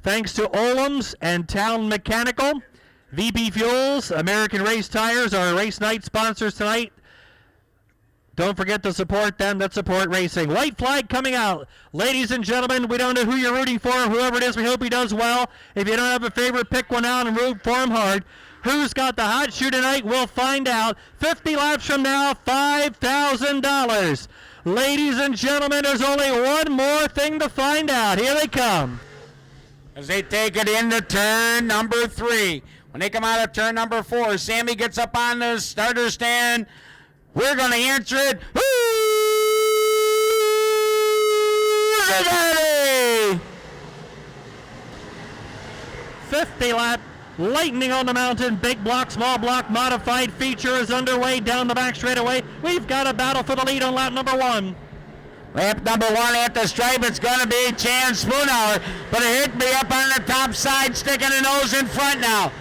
Thanks to Olam's and Town Mechanical, VP Fuels, American Race Tires are race night sponsors tonight. Don't forget to support them that support racing. White flag coming out. Ladies and gentlemen, we don't know who you're rooting for. Whoever it is, we hope he does well. If you don't have a favorite, pick one out and root for him hard. Who's got the hot shoe tonight? We'll find out. 50 laps from now, $5,000. Ladies and gentlemen, there's only one more thing to find out. Here they come. As they take it into turn number 3. When they come out of turn number 4, Sammy gets up on the starter stand. We're going to answer it. Who's ready? 50 lap. Lightning on the mountain, big block, small block, modified feature is underway down the back straightaway. We've got a battle for the lead on lap number 1. Lap number 1 at the stripe, it's going to be Chan Spoonhour, but it hit me up on the top side, sticking a nose in front now.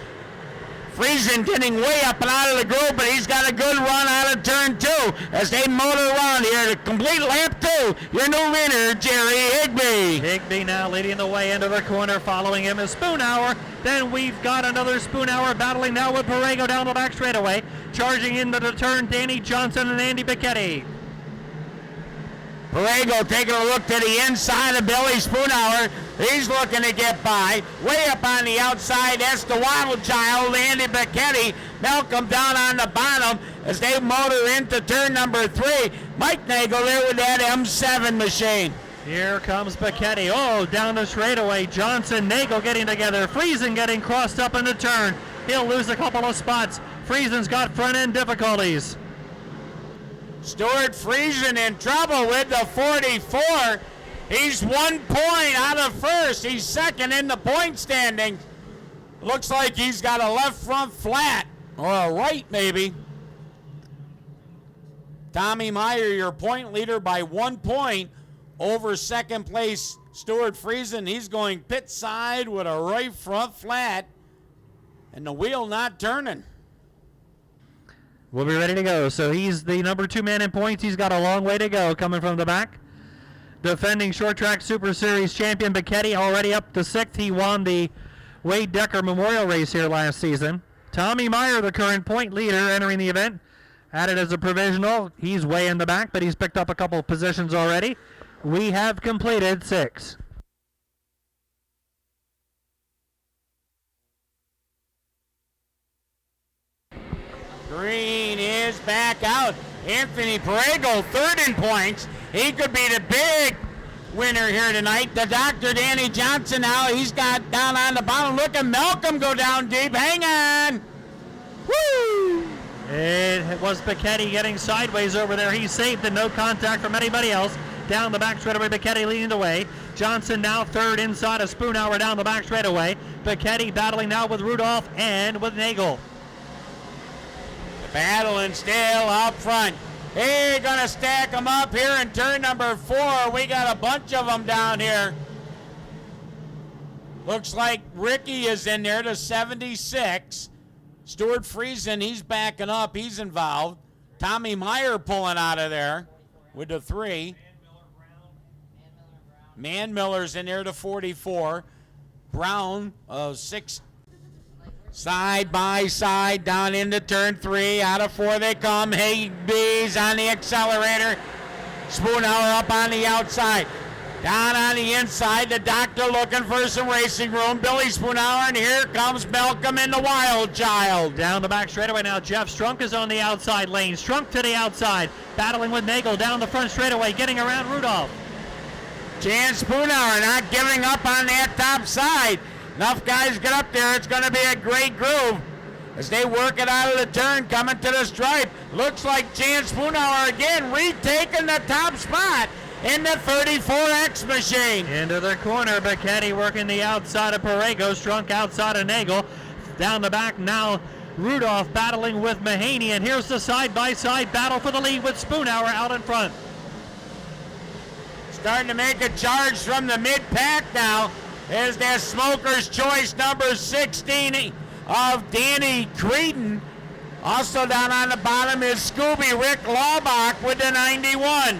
Friesen getting way up and out of the group, but he's got a good run out of turn 2 as they motor around here to complete lap 2. Your new winner, Jerry Higbee. Higbee now leading the way into the corner. Following him is Spoonhour. Then we've got another Spoonhour battling now with Borrego down the back straightaway. Charging into the turn, Danny Johnson and Andy Becchetti. Borrego taking a look to the inside of Billy Spoonhour. He's looking to get by. Way up on the outside, that's the Wild Child, Andy Becchetti. Malcolm down on the bottom as they motor into turn number 3. Mike Nagel there with that M7 machine. Here comes Becchetti. Oh, down the straightaway. Johnson, Nagel getting together. Friesen getting crossed up in the turn. He'll lose a couple of spots. Friesen's got front end difficulties. Stuart Friesen in trouble with the 44. He's 1 point out of first. He's second in the point standings. Looks like he's got a left front flat, or a right maybe. Tommy Meyer, your point leader by 1 point over second place Stuart Friesen. He's going pit side with a right front flat and the wheel not turning. We'll be ready to go. So he's the number 2 man in points. He's got a long way to go coming from the back. Defending Short Track Super Series champion Becchetti already up to 6th. He won the Wade Decker Memorial Race here last season. Tommy Meyer, the current point leader entering the event, added as a provisional. He's way in the back, but he's picked up a couple of positions already. We have completed 6. Green is back out. Anthony Borrego, third in points. He could be the big winner here tonight. The Dr. Danny Johnson now, he's got down on the bottom. Look at Malcolm go down deep. Hang on. Woo! It was Becchetti getting sideways over there. He saved the no contact from anybody else. Down the back straightaway, Becchetti leading the way. Johnson now third inside of Spoonhour down the back straightaway. Becchetti battling now with Rudolph and with Nagel. Battling still up front. Hey, gonna stack them up here in turn number 4. We got a bunch of them down here. Looks like Ricky is in there to 76. Stuart Friesen, he's backing up. He's involved. Tommy Meyer pulling out of there with the 3. Man Miller's in there to 44. Brown, 6. Side by side down into turn 3. Out of 4 they come. Higbee's on the accelerator. Spoonhour up on the outside. Down on the inside, the Doctor looking for some racing room. Billy Spoonhour, and here comes Malcolm in the Wild Child. Down the back straightaway now, Jeff Strunk is on the outside lane. Strunk to the outside, battling with Nagel down the front straightaway, getting around Rudolph. Chan Spoonhour not giving up on that top side. Enough guys get up there, it's going to be a great groove as they work it out of the turn, coming to the stripe. Looks like Chan Spoonhour again retaking the top spot in the 34X machine. Into the corner, Becchetti working the outside of Borrego, Strunk outside of Nagel. Down the back now, Rudolph battling with Mahaney, and here's the side-by-side battle for the lead with Spoonhour out in front. Starting to make a charge from the mid-pack now. Is that Smoker's Choice number 16 of Danny Creedon. Also down on the bottom is Scooby Rick Laubach with the 91.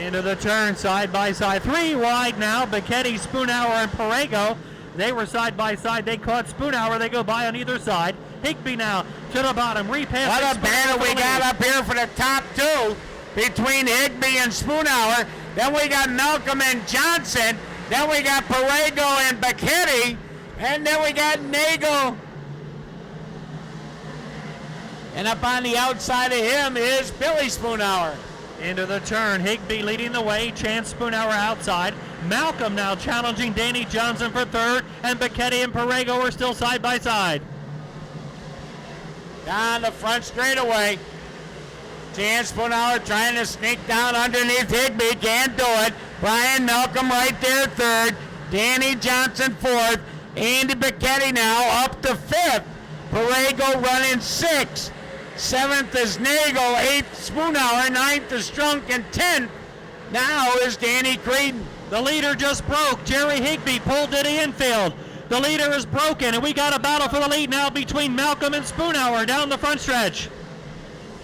Into the turn, side by side. 3 wide now. Bacchetti, Spoonhour, and Perego. They were side by side. They caught Spoonhour. They go by on either side. Higby now to the bottom. Repass. What a battle we got up here for the top two between Higby and Spoonhour. Then we got Malcolm and Johnson. Then we got Perego and Bacchetti. And then we got Nagel. And up on the outside of him is Billy Spoonhour. Into the turn, Higby leading the way, Chance Spoonhour outside. Malcolm now challenging Danny Johnson for third, and Bacchetti and Perego are still side by side. Down the front straightaway. Chance Spoonhour trying to sneak down underneath Higby, can't do it. Brian Malcolm right there third, Danny Johnson fourth, Andy Bacchetti now up to fifth. Perego running sixth. Seventh is Nagel, eighth Spoonhour, ninth is Strunk, and 10th now is Danny Creedon. The leader just broke. Jerry Higby pulled to the infield. The leader is broken, and we got a battle for the lead now between Malcolm and Spoonhour down the front stretch.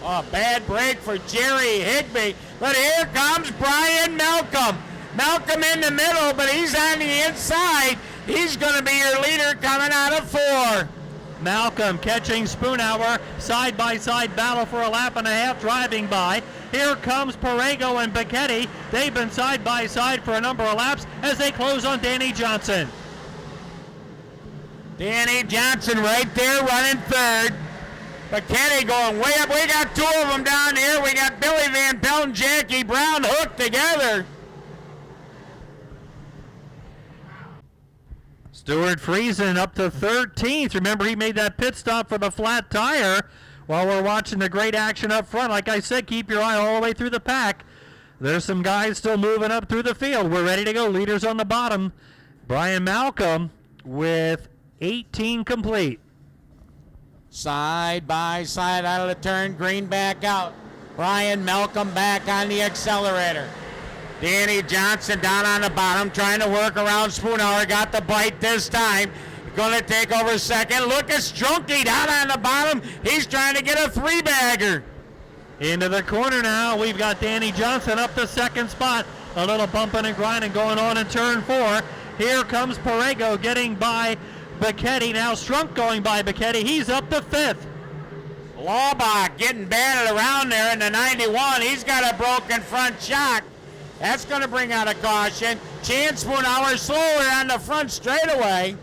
A bad break for Jerry Higby, but here comes Brian Malcolm. Malcolm in the middle, but he's on the inside. He's going to be your leader coming out of 4. Malcolm catching Spoonhour, side-by-side battle for a lap and a half driving by. Here comes Perego and Bacchetti. They've been side-by-side for a number of laps as they close on Danny Johnson. Danny Johnson right there running third. Bacchetti going way up. We got 2 of them down here. We got Billy Van Pelt and Jackie Brown hooked together. Stuart Friesen up to 13th. Remember, he made that pit stop for the flat tire while we're watching the great action up front. Like I said, keep your eye all the way through the pack. There's some guys still moving up through the field. We're ready to go. Leaders on the bottom. Brian Malcolm with 18 complete. Side by side out of the turn. Green back out. Brian Malcolm back on the accelerator. Danny Johnson down on the bottom trying to work around Spoonhour. Got the bite this time. Going to take over second. Look at Strunky down on the bottom. He's trying to get a 3-bagger. Into the corner now. We've got Danny Johnson up the second spot. A little bumping and grinding going on in turn 4. Here comes Perego getting by Bacchetti. Now Strunk going by Bacchetti. He's up to 5th. Laubach getting batted around there in the 91. He's got a broken front shock. That's going to bring out a caution. Chance Spoonhour slower on the front straightaway.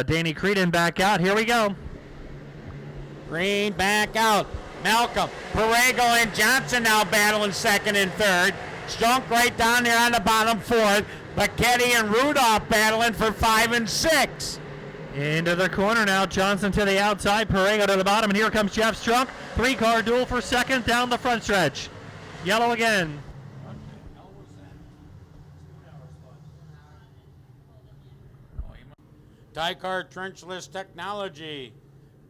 Danny Creedon back out. Here we go. Green back out. Malcolm, Perego, and Johnson now battling second and third. Strunk right down there on the bottom 4th. Bacchetti and Rudolph battling for 5 and 6. Into the corner now. Johnson to the outside. Perego to the bottom. And here comes Jeff Strunk. 3-car duel for second down the front stretch. Yellow again. Tycar Trenchless Technology.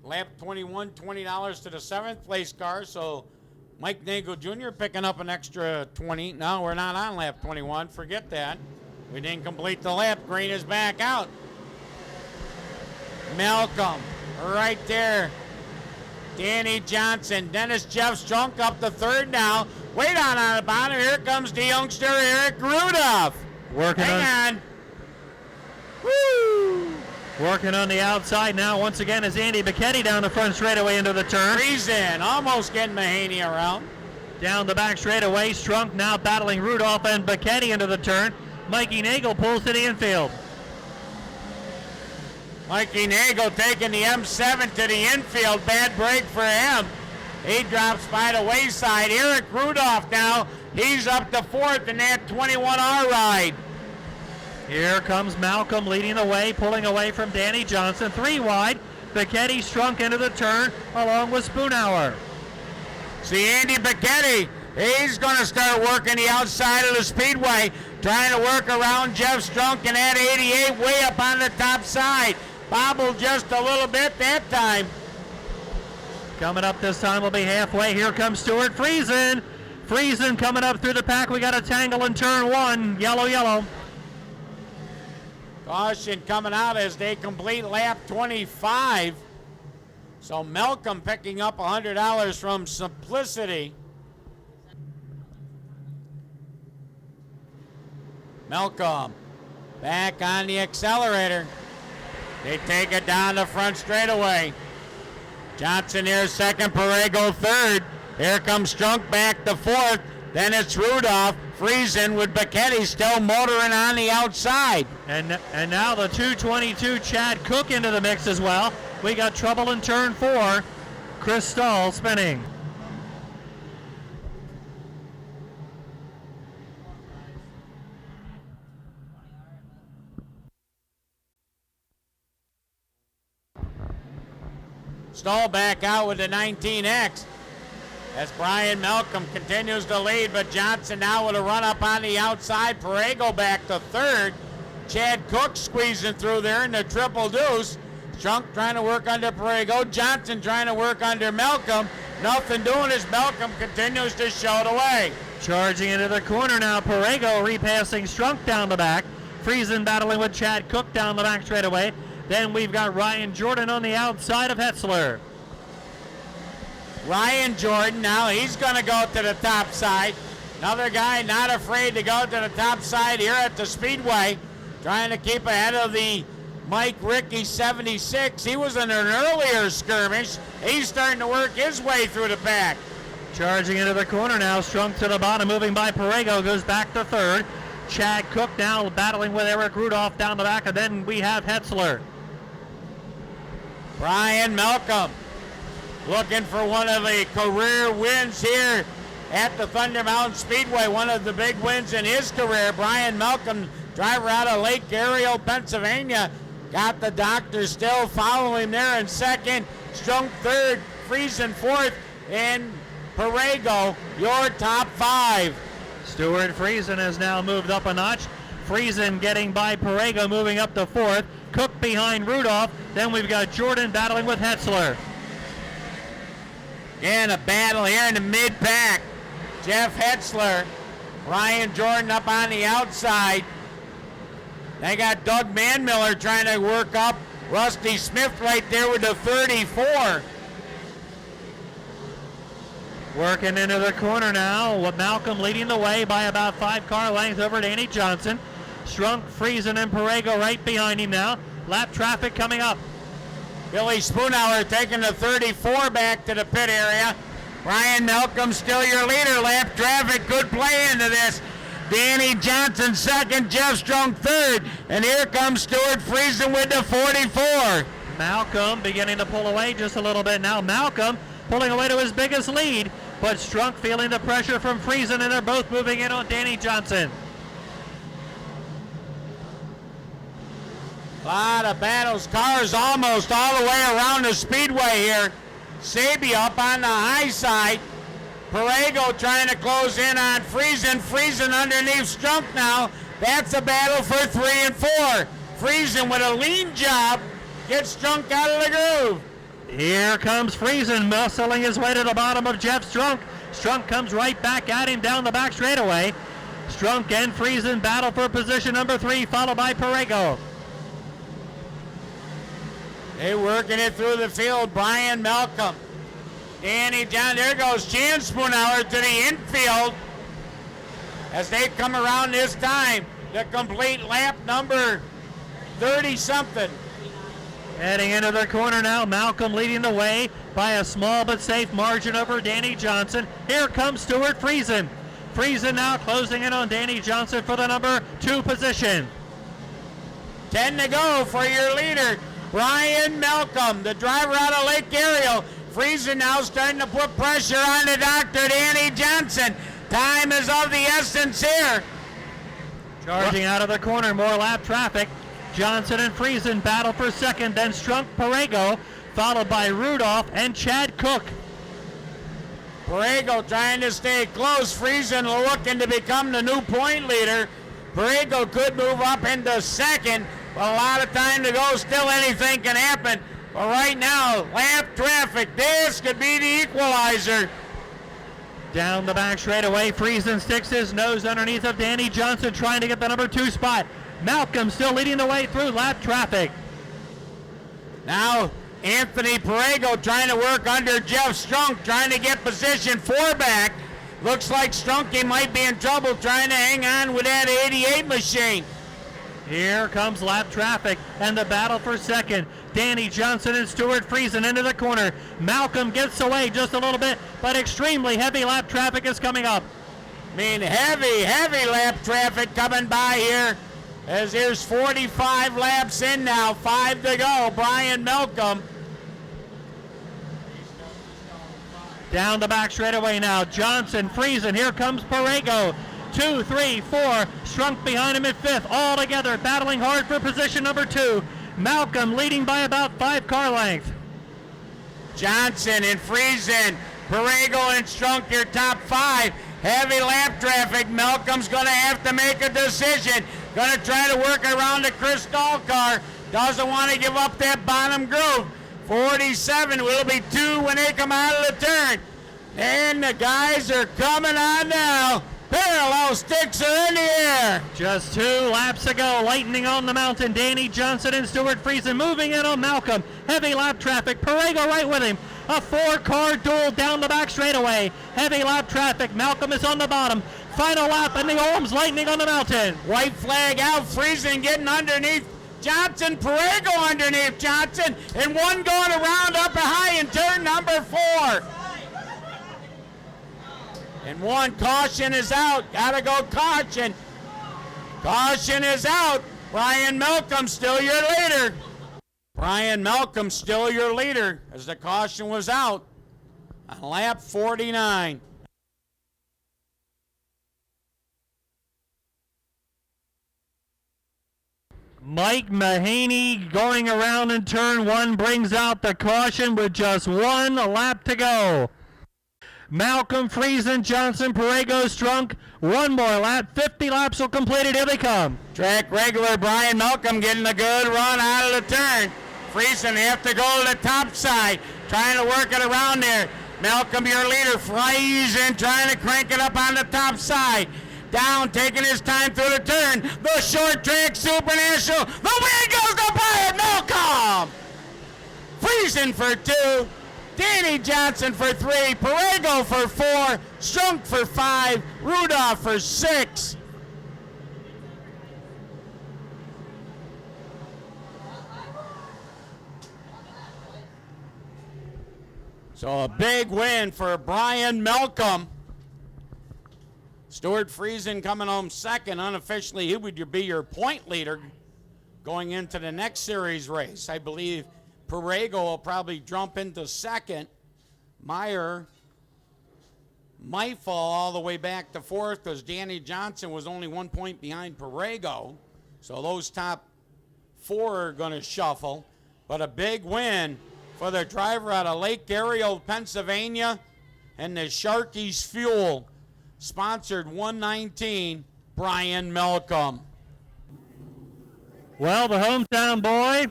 Lap 21, $20 to the 7th place car. So Mike Nagel Jr. picking up an extra 20. No, we're not on lap 21. Forget that. We didn't complete the lap. Green is back out. Malcolm right there. Danny Johnson. Dennis Jeff Strunk up the 3rd now. Way down on the bottom. Here comes the youngster Eric Rudolph. Hang on. Woo! Working on the outside now once again is Andy Bacchetti down the front straightaway into the turn. Friesen almost getting Mahaney around. Down the back straightaway, Strunk now battling Rudolph and Bacchetti into the turn. Mikey Nagel pulls to the infield. Mikey Nagel taking the M7 to the infield. Bad break for him. He drops by the wayside. Eric Rudolph now, he's up to 4th in that 21R ride. Here comes Malcolm leading the way, pulling away from Danny Johnson. 3 wide. Bacchetti Strunk into the turn along with Spoonhour. See Andy Bacchetti. He's going to start working the outside of the speedway, trying to work around Jeff Strunk and that 88 way up on the top side. Bobbled just a little bit that time. Coming up this time will be halfway. Here comes Stuart Friesen. Friesen coming up through the pack. We got a tangle in turn 1. Yellow, yellow. Caution coming out as they complete lap 25. So Malcolm picking up $100 from Simplicity. Malcolm back on the accelerator. They take it down the front straightaway. Johnson here second, Perego third. Here comes Strunk back to fourth. Then it's Rudolph. Friesen with Becchetti still motoring on the outside. And now the 222 Chad Cook into the mix as well. We got trouble in turn 4. Chris Stahl spinning. Stahl back out with the 19X as Brian Malcolm continues to lead, but Johnson now with a run up on the outside. Perego back to third. Chad Cook squeezing through there in the triple deuce. Strunk trying to work under Perego. Johnson trying to work under Malcolm. Nothing doing as Malcolm continues to show the way. Charging into the corner now. Perego repassing Strunk down the back. Friesen battling with Chad Cook down the back straightaway. Then we've got Ryan Jordan on the outside of Hetzler. Ryan Jordan now, he's going to go to the top side. Another guy not afraid to go to the top side here at the Speedway. Trying to keep ahead of the Mike Rickey 76. He was in an earlier skirmish. He's starting to work his way through the pack. Charging into the corner now. Strunk to the bottom, moving by Perego, goes back to third. Chad Cook now battling with Eric Rudolph down the back, and then we have Hetzler. Brian Malcolm looking for one of the career wins here at the Thunder Mountain Speedway, one of the big wins in his career. Brian Malcolm, driver out of Lake Ariel, Pennsylvania, got the doctor still following him there in second. Strunk third, Friesen fourth, and Perego, your top 5. Stuart Friesen has now moved up a notch. Friesen getting by Perego, moving up to fourth. Cook behind Rudolph. Then we've got Jordan battling with Hetzler. And a battle here in the mid-pack. Jeff Hetzler, Ryan Jordan up on the outside. They got Doug Manmiller trying to work up. Rusty Smith right there with the 34. Working into the corner now, with Malcolm leading the way by about 5 car lengths over Danny Johnson. Strunk, Friesen, and Perego right behind him now. Lap traffic coming up. Billy Spoonhour taking the 34 back to the pit area. Brian Malcolm still your leader. Lap traffic, good play into this. Danny Johnson second, Jeff Strunk third. And here comes Stuart Friesen with the 44. Malcolm beginning to pull away just a little bit now. Malcolm pulling away to his biggest lead, but Strunk feeling the pressure from Friesen, and they're both moving in on Danny Johnson. A lot of battles, cars almost all the way around the speedway here. Sabia up on the high side. Perego trying to close in on Friesen. Friesen underneath Strunk now. That's a battle for 3 and 4. Friesen with a lean job gets Strunk out of the groove. Here comes Friesen muscling his way to the bottom of Jeff Strunk. Strunk comes right back at him down the back straightaway. Strunk and Friesen battle for position number 3, followed by Perego. They working it through the field. Brian Malcolm, Danny John. There goes Jan Spoonhour to the infield as they come around this time to complete lap number 30-something. Heading into the corner now, Malcolm leading the way by a small but safe margin over Danny Johnson. Here comes Stuart Friesen. Friesen now closing in on Danny Johnson for the number 2 position. 10 to go for your leader, Brian Malcolm, the driver out of Lake Ariel. Friesen now starting to put pressure on the doctor, Danny Johnson. Time is of the essence here. Charging out of the corner, more lap traffic. Johnson and Friesen battle for second, then Strunk, Perego, followed by Rudolph and Chad Cook. Perego trying to stay close. Friesen looking to become the new point leader. Perego could move up into second. A lot of time to go. Still anything can happen. But right now, lap traffic. This could be the equalizer. Down the back straightaway, Friesen sticks his nose underneath of Danny Johnson, trying to get the number 2 spot. Malcolm still leading the way through lap traffic. Now Anthony Perego trying to work under Jeff Strunk, trying to get position 4 back. Looks like Strunky might be in trouble trying to hang on with that 88 machine. Here comes lap traffic and the battle for second. Danny Johnson and Stuart Friesen into the corner. Malcolm gets away just a little bit, but extremely heavy lap traffic is coming up. I mean, heavy lap traffic coming by here, as there's 45 laps in now, 5 to go. Brian Malcolm. Down the back straightaway now. Johnson, Friesen, here comes Perego. 2, 3, 4, Strunk behind him at 5th, all together battling hard for position number 2. Malcolm leading by about 5 car lengths. Johnson and Friesen, Perego and Strunk, your top 5. Heavy lap traffic. Malcolm's going to have to make a decision. Going to try to work around the Chris Dahl car. Doesn't want to give up that bottom groove. 47 will be 2 when they come out of the turn. And the guys are coming on now. Parallel sticks are in the air. Just 2 laps ago, lightning on the mountain. Danny Johnson and Stuart Friesen moving in on Malcolm. Heavy lap traffic. Perego right with him. A 4-car duel down the back straightaway. Heavy lap traffic. Malcolm is on the bottom. Final lap and the Olms lightning on the mountain. White flag out. Friesen getting underneath Johnson. Perego underneath Johnson. And one going around up high in turn number 4. And one, caution is out. Gotta go caution. Caution is out. Brian Malcolm still your leader. Brian Malcolm still your leader as the caution was out on lap 49. Mike Mahaney going around in turn 1 brings out the caution with just 1 lap to go. Malcolm, Friesen, Johnson, Perego, Strunk. 1 more lap. 50 laps will complete it. Here they come. Track regular Brian Malcolm getting a good run out of the turn. Friesen have to go to the top side, trying to work it around there. Malcolm, your leader, Friesen trying to crank it up on the top side. Down, taking his time through the turn. The short track supernational. The win goes to Brian Malcolm. Friesen for 2. Danny Johnson for 3, Perego for 4, Strunk for 5, Rudolph for 6. So a big win for Brian Malcolm. Stuart Friesen coming home second. Unofficially, he would be your point leader going into the next series race. I believe Perego will probably jump into second. Meyer might fall all the way back to 4th because Danny Johnson was only 1 point behind Perego. So those top 4 are going to shuffle. But a big win for the driver out of Lake Ariel, Pennsylvania, and the Sharky's Fuel, sponsored 119, Brian Malcolm. Well, the hometown boy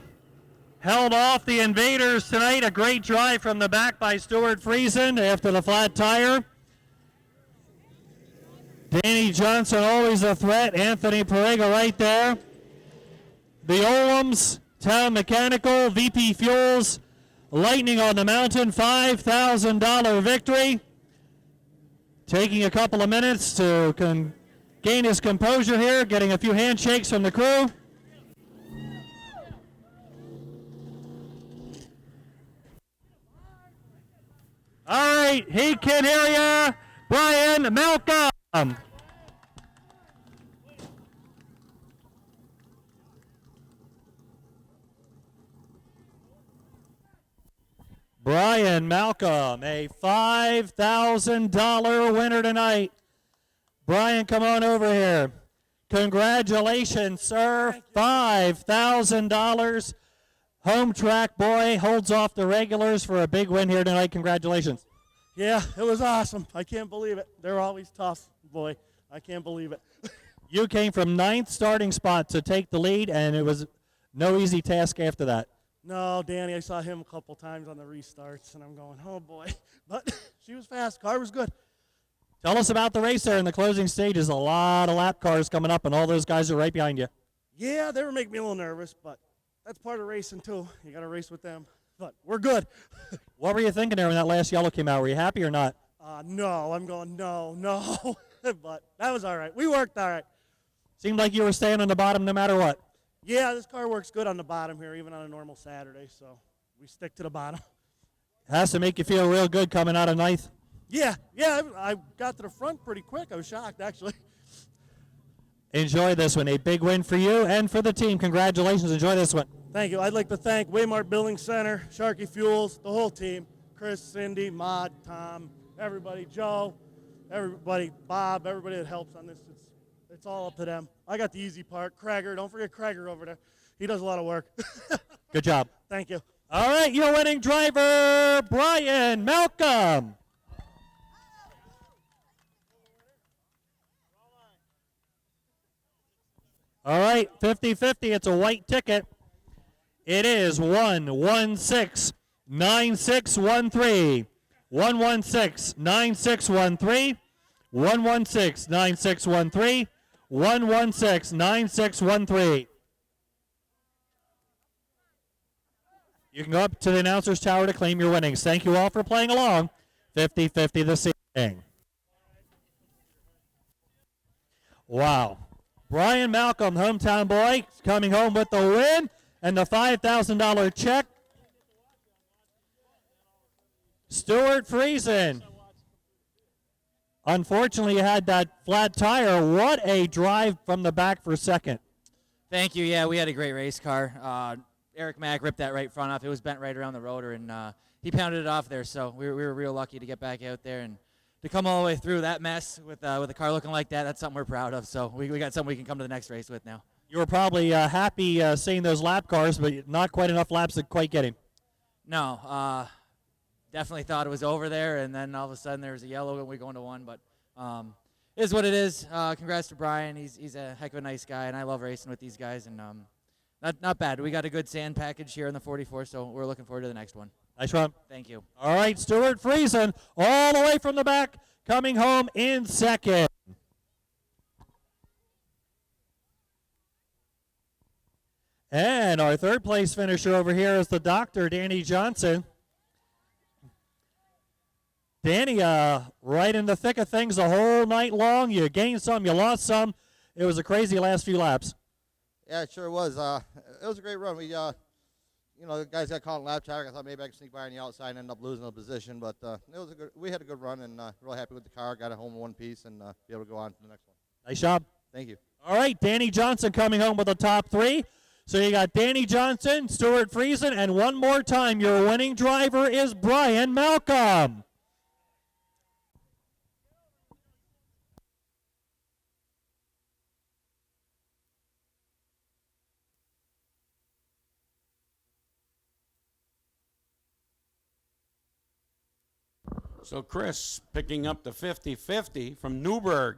held off the Invaders tonight. A great drive from the back by Stuart Friesen after the flat tire. Danny Johnson always a threat. Anthony Perego right there. The Olams, Town Mechanical, VP Fuels, Lightning on the Mountain, $5,000 victory. Taking a couple of minutes to gain his composure here, getting a few handshakes from the crew. All right, he can hear ya, Brian Malcolm. Brian Malcolm, a $5,000 winner tonight. Brian, come on over here. Congratulations, sir. $5,000. Home track boy holds off the regulars for a big win here tonight. Congratulations. Yeah, it was awesome. I can't believe it. They're always tough, boy. I can't believe it. You came from 9th starting spot to take the lead, and it was no easy task after that. No, Danny, I saw him a couple times on the restarts, and I'm going, oh, boy. But she was fast. Car was good. Tell us about the race there in the closing stages. A lot of lap cars coming up, and all those guys are right behind you. Yeah, they were making me a little nervous, but that's part of racing too. You got to race with them. But we're good. What were you thinking there when that last yellow came out? Were you happy or not? No, I'm going, no. But that was all right. We worked all right. Seemed like you were staying on the bottom no matter what. Yeah, this car works good on the bottom here, even on a normal Saturday, so we stick to the bottom. Has to make you feel real good coming out of ninth. Yeah, I got to the front pretty quick. I was shocked, actually. Enjoy this one. A big win for you and for the team. Congratulations. Enjoy this one. Thank you. I'd like to thank Waymart Building Center, Sharkey Fuels, the whole team, Chris, Cindy, Maud, Tom, everybody, Joe, everybody, Bob, everybody that helps on this. It's all up to them. I got the easy part. Krager, don't forget Krager over there. He does a lot of work. Good job. Thank you. All right, your winning driver, Brian Malcolm. All right, 50-50. It's a white ticket. It is 116-9613. 116-9613. 116-9613. 116-9613. You can go up to the announcer's tower to claim your winnings. Thank you all for playing along. 50-50 this evening. Wow. Brian Malcolm, hometown boy, coming home with the win and the $5,000 check. Stuart Friesen. Unfortunately, you had that flat tire. What a drive from the back for second. Thank you. Yeah, we had a great race car. Eric Mack ripped that right front off. It was bent right around the rotor, and he pounded it off there. So we were real lucky to get back out there and to come all the way through that mess with a car looking like that. That's something we're proud of. So we got something we can come to the next race with now. You were probably happy seeing those lap cars, but not quite enough laps to quite get him. No, definitely thought it was over there, and then all of a sudden there was a yellow and we go into one. But it is what it is. Congrats to Brian. He's a heck of a nice guy, and I love racing with these guys. And not bad. We got a good sand package here in the 44, so we're looking forward to the next one. Nice run. Thank you. All right, Stuart Friesen, all the way from the back, coming home in second. And our third place finisher over here is the doctor, Danny Johnson. Danny, right in the thick of things the whole night long. You gained some, you lost some. It was a crazy last few laps. Yeah, it sure was. It was a great run. We, the guys got caught in lap traffic. I thought maybe I could sneak by on the outside and end up losing the position, but we had a good run and really happy with the car. Got it home in one piece and be able to go on to the next one. Nice job. Thank you. All right, Danny Johnson coming home with the top three. So you got Danny Johnson, Stuart Friesen, and one more time, your winning driver is Brian Malcolm. So Chris picking up the 50-50 from Newburgh.